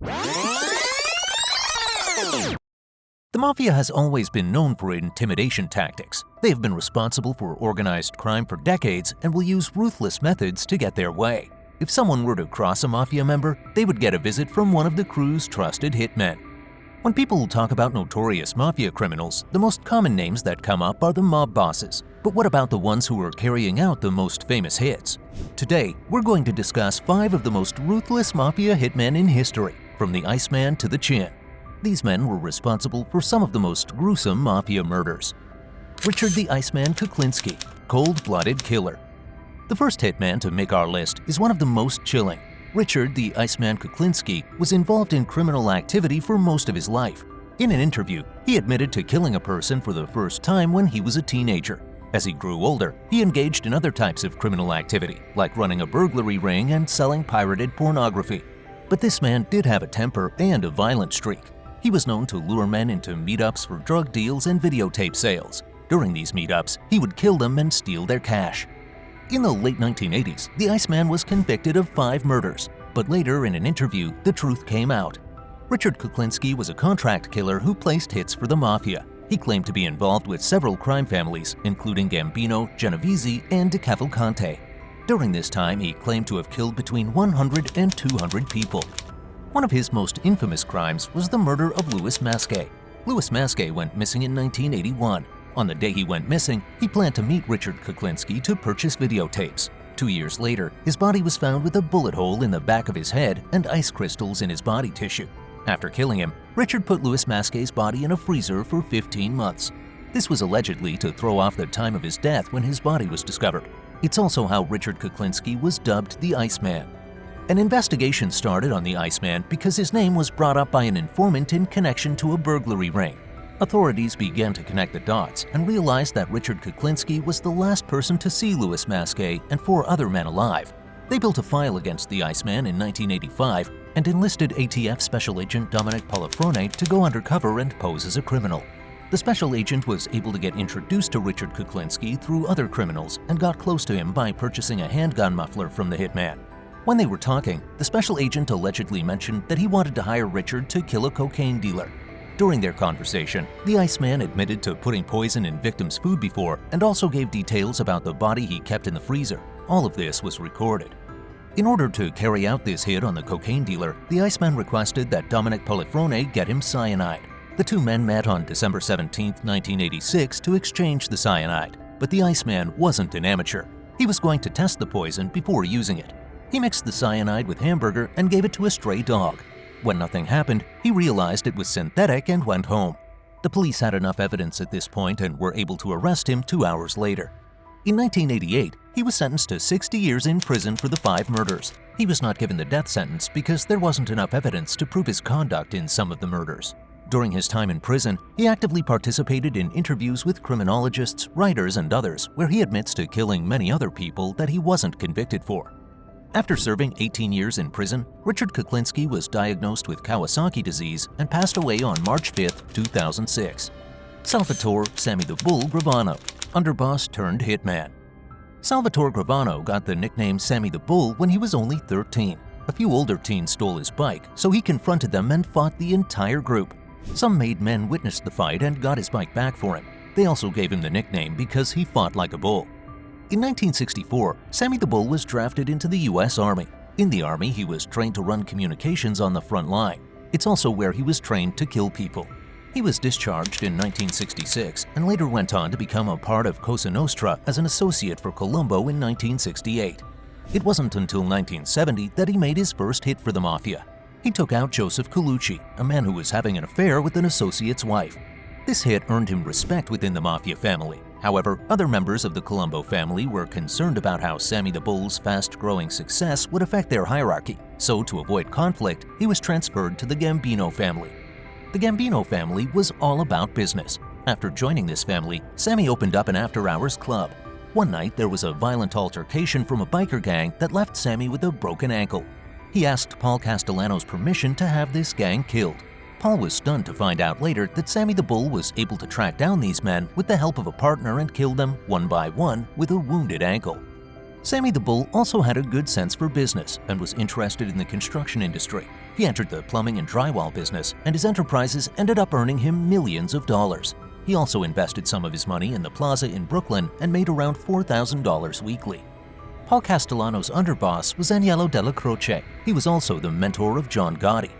The Mafia has always been known for intimidation tactics. They have been responsible for organized crime for decades and will use ruthless methods to get their way. If someone were to cross a Mafia member, they would get a visit from one of the crew's trusted hitmen. When people talk about notorious Mafia criminals, the most common names that come up are the mob bosses. But what about the ones who are carrying out the most famous hits? Today, we're going to discuss 5 of the most ruthless Mafia hitmen in history, from the Iceman to the Chin. These men were responsible for some of the most gruesome Mafia murders. Richard the Iceman Kuklinski, cold-blooded killer. The first hitman to make our list is one of the most chilling. Richard the Iceman Kuklinski was involved in criminal activity for most of his life. In an interview, he admitted to killing a person for the first time when he was a teenager. As he grew older, he engaged in other types of criminal activity, like running a burglary ring and selling pirated pornography. But this man did have a temper and a violent streak. He was known to lure men into meetups for drug deals and videotape sales. During these meetups, he would kill them and steal their cash. In the late 1980s, the Iceman was convicted of 5 murders, but later in an interview, the truth came out. Richard Kuklinski was a contract killer who placed hits for the Mafia. He claimed to be involved with several crime families, including Gambino, Genovese, and De Cavalcante. During this time, he claimed to have killed between 100 and 200 people. One of his most infamous crimes was the murder of Louis Masquet. Louis Masquet went missing in 1981. On the day he went missing, he planned to meet Richard Kuklinski to purchase videotapes. 2 years later, his body was found with a bullet hole in the back of his head and ice crystals in his body tissue. After killing him, Richard put Louis Masquet's body in a freezer for 15 months. This was allegedly to throw off the time of his death when his body was discovered. It's also how Richard Kuklinski was dubbed the Iceman. An investigation started on the Iceman because his name was brought up by an informant in connection to a burglary ring. Authorities began to connect the dots and realized that Richard Kuklinski was the last person to see Louis Masquet and 4 other men alive. They built a file against the Iceman in 1985 and enlisted ATF Special Agent Dominic Polifrone to go undercover and pose as a criminal. The special agent was able to get introduced to Richard Kuklinski through other criminals and got close to him by purchasing a handgun muffler from the hitman. When they were talking, the special agent allegedly mentioned that he wanted to hire Richard to kill a cocaine dealer. During their conversation, the Iceman admitted to putting poison in victims' food before and also gave details about the body he kept in the freezer. All of this was recorded. In order to carry out this hit on the cocaine dealer, the Iceman requested that Dominic Polifrone get him cyanide. The 2 men met on December 17, 1986 to exchange the cyanide, but the Iceman wasn't an amateur. He was going to test the poison before using it. He mixed the cyanide with hamburger and gave it to a stray dog. When nothing happened, he realized it was synthetic and went home. The police had enough evidence at this point and were able to arrest him 2 hours later. In 1988, he was sentenced to 60 years in prison for the 5 murders. He was not given the death sentence because there wasn't enough evidence to prove his conduct in some of the murders. During his time in prison, he actively participated in interviews with criminologists, writers, and others, where he admits to killing many other people that he wasn't convicted for. After serving 18 years in prison, Richard Kuklinski was diagnosed with Kawasaki disease and passed away on March 5, 2006. Salvatore Sammy the Bull Gravano, underboss turned hitman. Salvatore Gravano got the nickname Sammy the Bull when he was only 13. A few older teens stole his bike, so he confronted them and fought the entire group. Some made men witnessed the fight and got his bike back for him. They also gave him the nickname because he fought like a bull. In 1964, Sammy the Bull was drafted into the U.S. Army. In the Army, he was trained to run communications on the front line. It's also where he was trained to kill people. He was discharged in 1966 and later went on to become a part of Cosa Nostra as an associate for Colombo in 1968. It wasn't until 1970 that he made his first hit for the Mafia. He took out Joseph Colucci, a man who was having an affair with an associate's wife. This hit earned him respect within the Mafia family. However, other members of the Colombo family were concerned about how Sammy the Bull's fast-growing success would affect their hierarchy, so to avoid conflict, he was transferred to the Gambino family. The Gambino family was all about business. After joining this family, Sammy opened up an after-hours club. One night, there was a violent altercation from a biker gang that left Sammy with a broken ankle. He asked Paul Castellano's permission to have this gang killed. Paul was stunned to find out later that Sammy the Bull was able to track down these men with the help of a partner and kill them one by one with a wounded ankle. Sammy the Bull also had a good sense for business and was interested in the construction industry. He entered the plumbing and drywall business, and his enterprises ended up earning him millions of dollars. He also invested some of his money in the plaza in Brooklyn and made around $4,000 weekly. Paul Castellano's underboss was Agnello Della Croce. He was also the mentor of John Gotti.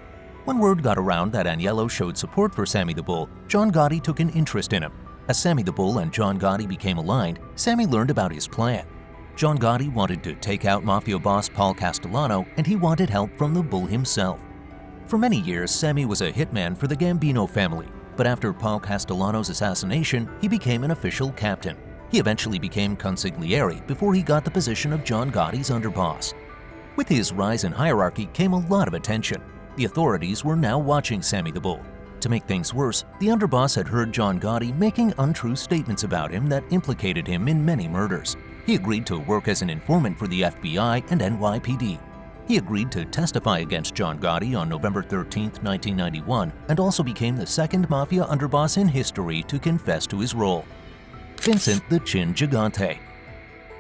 When word got around that Agnello showed support for Sammy the Bull, John Gotti took an interest in him. As Sammy the Bull and John Gotti became aligned, Sammy learned about his plan. John Gotti wanted to take out Mafia boss Paul Castellano, and he wanted help from the Bull himself. For many years, Sammy was a hitman for the Gambino family, but after Paul Castellano's assassination, he became an official captain. He eventually became consigliere before he got the position of John Gotti's underboss. With his rise in hierarchy came a lot of attention. The authorities were now watching Sammy the Bull. To make things worse, the underboss had heard John Gotti making untrue statements about him that implicated him in many murders. He agreed to work as an informant for the FBI and NYPD. He agreed to testify against John Gotti on November 13, 1991, and also became the second Mafia underboss in history to confess to his role. Vincent The Chin Gigante.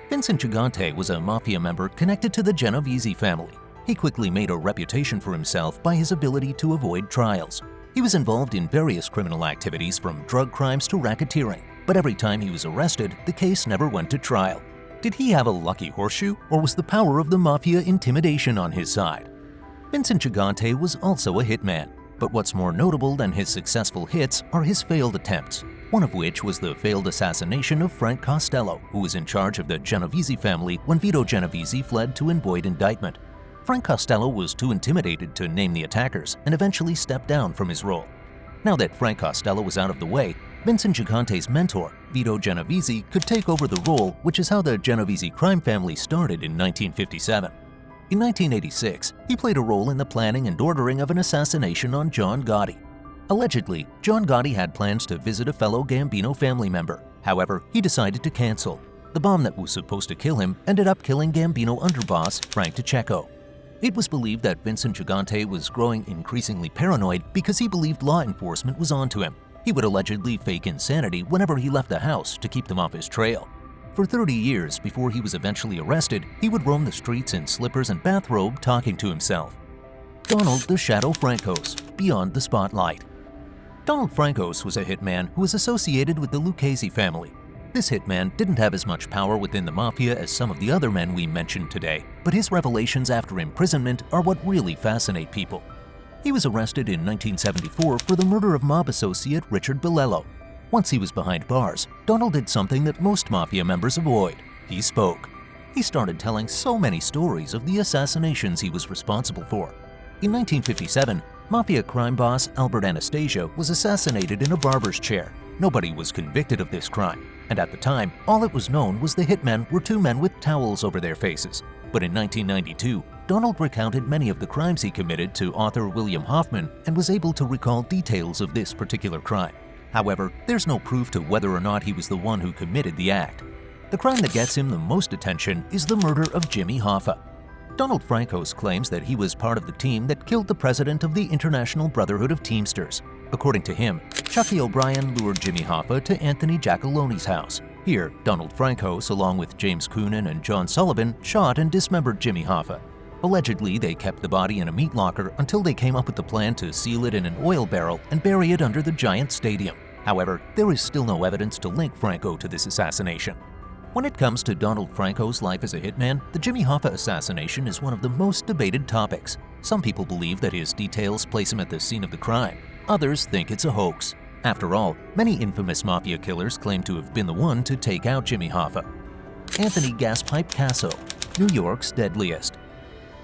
Vincent Gigante was a Mafia member connected to the Genovese family. He quickly made a reputation for himself by his ability to avoid trials. He was involved in various criminal activities from drug crimes to racketeering, but every time he was arrested, the case never went to trial. Did he have a lucky horseshoe, or was the power of the Mafia intimidation on his side? Vincent Gigante was also a hitman, but what's more notable than his successful hits are his failed attempts, one of which was the failed assassination of Frank Costello, who was in charge of the Genovese family when Vito Genovese fled to avoid indictment. Frank Costello was too intimidated to name the attackers and eventually stepped down from his role. Now that Frank Costello was out of the way, Vincent Gigante's mentor, Vito Genovese, could take over the role, which is how the Genovese crime family started in 1957. In 1986, he played a role in the planning and ordering of an assassination on John Gotti. Allegedly, John Gotti had plans to visit a fellow Gambino family member. However, he decided to cancel. The bomb that was supposed to kill him ended up killing Gambino underboss Frank DeCecco. It was believed that Vincent Gigante was growing increasingly paranoid because he believed law enforcement was onto him. He would allegedly fake insanity whenever he left the house to keep them off his trail. For 30 years before he was eventually arrested, he would roam the streets in slippers and bathrobe talking to himself. Donald the Shadow Francos, beyond the spotlight. Donald Francos was a hitman who was associated with the Lucchese family. This hitman didn't have as much power within the Mafia as some of the other men we mentioned today, but his revelations after imprisonment are what really fascinate people. He was arrested in 1974 for the murder of mob associate Richard Bilello. Once he was behind bars, Donald did something that most Mafia members avoid. He spoke. He started telling so many stories of the assassinations he was responsible for. In 1957, Mafia crime boss Albert Anastasia was assassinated in a barber's chair. Nobody was convicted of this crime, and at the time, all it was known was the hitmen were two men with towels over their faces. But in 1992, Donald recounted many of the crimes he committed to author William Hoffman and was able to recall details of this particular crime. However, there's no proof to whether or not he was the one who committed the act. The crime that gets him the most attention is the murder of Jimmy Hafa. Donald Francos claims that he was part of the team that killed the president of the International Brotherhood of Teamsters. According to him, Chucky O'Brien lured Jimmy Hafa to Anthony Giacaloni's house. Here, Donald Francos, along with James Coonan and John Sullivan, shot and dismembered Jimmy Hafa. Allegedly, they kept the body in a meat locker until they came up with the plan to seal it in an oil barrel and bury it under the Giant Stadium. However, there is still no evidence to link Franco to this assassination. When it comes to Donald Franco's life as a hitman, the Jimmy Hafa assassination is one of the most debated topics. Some people believe that his details place him at the scene of the crime. Others think it's a hoax. After all, many infamous Mafia killers claim to have been the one to take out Jimmy Hafa. Anthony Gaspipe Casso, New York's deadliest.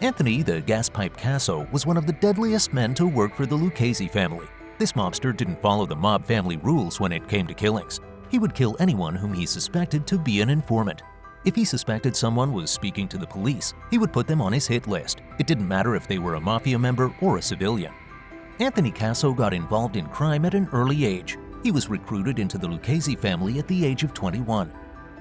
Anthony the Gaspipe Casso was one of the deadliest men to work for the Lucchese family. This mobster didn't follow the mob family rules when it came to killings. He would kill anyone whom he suspected to be an informant. If he suspected someone was speaking to the police, he would put them on his hit list. It didn't matter if they were a Mafia member or a civilian. Anthony Casso got involved in crime at an early age. He was recruited into the Lucchese family at the age of 21.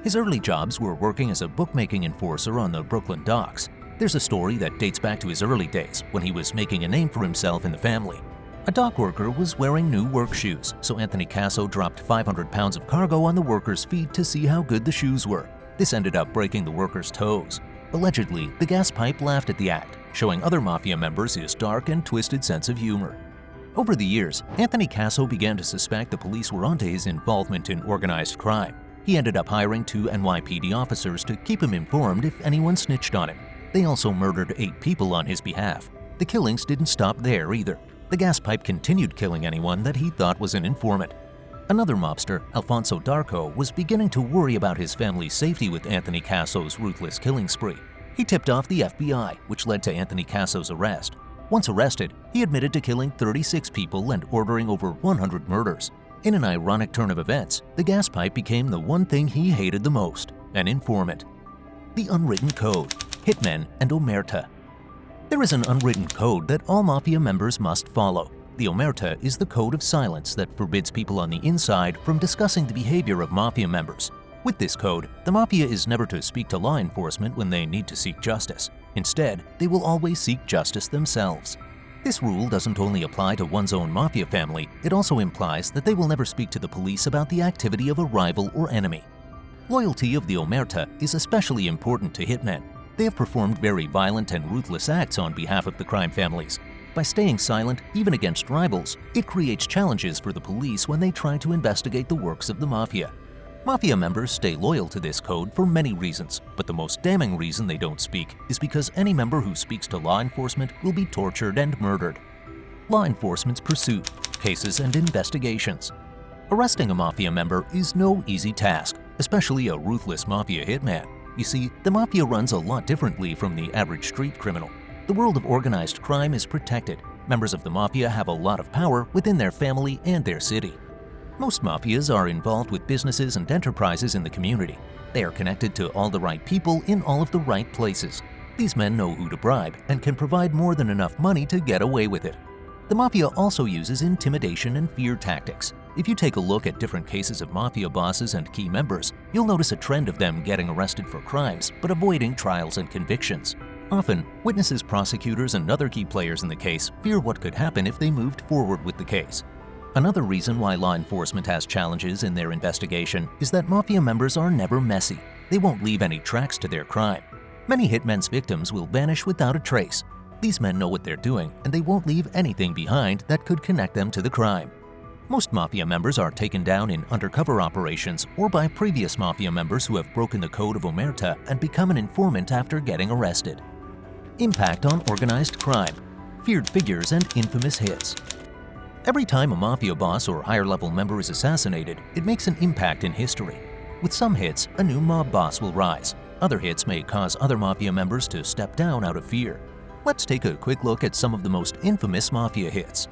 His early jobs were working as a bookmaking enforcer on the Brooklyn docks. There's a story that dates back to his early days when he was making a name for himself in the family. A dock worker was wearing new work shoes, so Anthony Casso dropped 500 pounds of cargo on the worker's feet to see how good the shoes were. This ended up breaking the workers' toes. Allegedly, the Gaspipe laughed at the act, showing other Mafia members his dark and twisted sense of humor. Over the years, Anthony Casso began to suspect the police were onto his involvement in organized crime. He ended up hiring 2 NYPD officers to keep him informed if anyone snitched on him. They also murdered 8 people on his behalf. The killings didn't stop there either. The Gaspipe continued killing anyone that he thought was an informant. Another mobster, Alfonso Darko, was beginning to worry about his family's safety with Anthony Casso's ruthless killing spree. He tipped off the FBI, which led to Anthony Casso's arrest. Once arrested, he admitted to killing 36 people and ordering over 100 murders. In an ironic turn of events, the Gaspipe became the one thing he hated the most, an informant. The Unwritten Code, Hitmen and Omerta. There is an unwritten code that all Mafia members must follow. The Omerta is the code of silence that forbids people on the inside from discussing the behavior of Mafia members. With this code, the Mafia is never to speak to law enforcement when they need to seek justice. Instead, they will always seek justice themselves. This rule doesn't only apply to one's own Mafia family, it also implies that they will never speak to the police about the activity of a rival or enemy. Loyalty of the Omerta is especially important to hitmen. They have performed very violent and ruthless acts on behalf of the crime families. By staying silent, even against rivals, it creates challenges for the police when they try to investigate the works of the Mafia. Mafia members stay loyal to this code for many reasons, but the most damning reason they don't speak is because any member who speaks to law enforcement will be tortured and murdered. Law enforcement's pursuit, cases and investigations. Arresting a Mafia member is no easy task, especially a ruthless Mafia hitman. You see, the Mafia runs a lot differently from the average street criminal. The world of organized crime is protected. Members of the Mafia have a lot of power within their family and their city. Most Mafias are involved with businesses and enterprises in the community. They are connected to all the right people in all of the right places. These men know who to bribe and can provide more than enough money to get away with it. The Mafia also uses intimidation and fear tactics. If you take a look at different cases of Mafia bosses and key members, you'll notice a trend of them getting arrested for crimes but avoiding trials and convictions. Often, witnesses, prosecutors, and other key players in the case fear what could happen if they moved forward with the case. Another reason why law enforcement has challenges in their investigation is that Mafia members are never messy. They won't leave any tracks to their crime. Many hitmen's victims will vanish without a trace. These men know what they're doing, and they won't leave anything behind that could connect them to the crime. Most Mafia members are taken down in undercover operations or by previous Mafia members who have broken the code of Omerta and become an informant after getting arrested. Impact on organized crime, feared figures and infamous hits. Every time a Mafia boss or higher-level member is assassinated, it makes an impact in history. With some hits, a new mob boss will rise. Other hits may cause other Mafia members to step down out of fear. Let's take a quick look at some of the most infamous Mafia hits.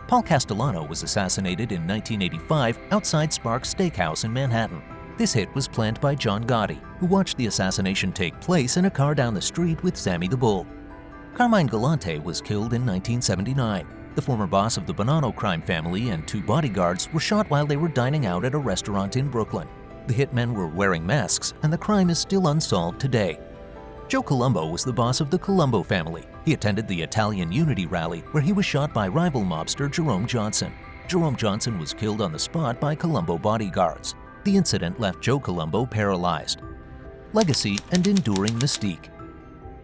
Paul Castellano was assassinated in 1985 outside Sparks Steakhouse in Manhattan. This hit was planned by John Gotti, who watched the assassination take place in a car down the street with Sammy the Bull. Carmine Galante was killed in 1979. The former boss of the Bonanno crime family and 2 bodyguards were shot while they were dining out at a restaurant in Brooklyn. The hitmen were wearing masks, and the crime is still unsolved today. Joe Colombo was the boss of the Colombo family. He attended the Italian Unity rally where he was shot by rival mobster Jerome Johnson. Jerome Johnson was killed on the spot by Colombo bodyguards. The incident left Joe Colombo paralyzed. Legacy and enduring mystique.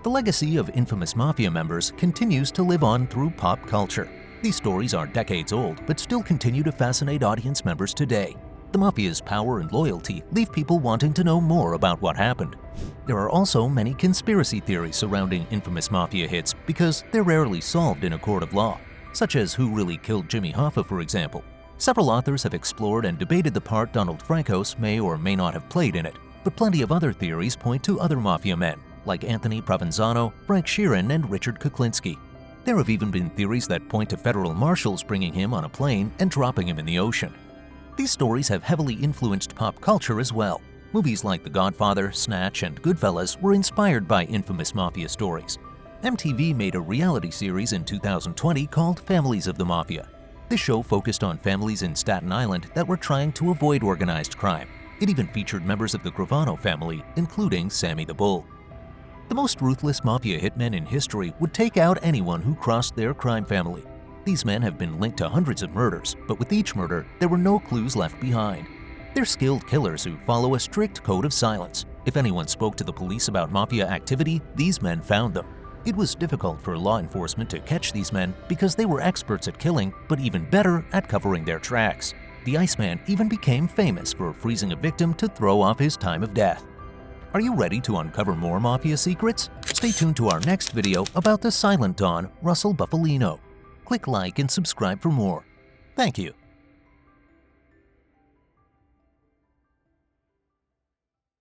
The legacy of infamous Mafia members continues to live on through pop culture. These stories are decades old, but still continue to fascinate audience members today. The Mafia's power and loyalty leave people wanting to know more about what happened. There are also many conspiracy theories surrounding infamous Mafia hits because they're rarely solved in a court of law, such as who really killed Jimmy Hafa, for example. Several authors have explored and debated the part Donald Francos may or may not have played in it, but plenty of other theories point to other Mafia men, like Anthony Provenzano, Frank Sheeran, and Richard Kuklinski. There have even been theories that point to federal marshals bringing him on a plane and dropping him in the ocean. These stories have heavily influenced pop culture as well. Movies like The Godfather, Snatch, and Goodfellas were inspired by infamous Mafia stories. MTV made a reality series in 2020 called Families of the Mafia. This show focused on families in Staten Island that were trying to avoid organized crime. It even featured members of the Gravano family, including Sammy the Bull. The most ruthless Mafia hitmen in history would take out anyone who crossed their crime family. These men have been linked to hundreds of murders, but with each murder, there were no clues left behind. They're skilled killers who follow a strict code of silence. If anyone spoke to the police about mafia activity, these men found them. It was difficult for law enforcement to catch these men because they were experts at killing, but even better at covering their tracks. The Iceman even became famous for freezing a victim to throw off his time of death. Are you ready to uncover more mafia secrets? Stay tuned to our next video about the silent Don, Russell Buffalino. Click like and subscribe for more. Thank you.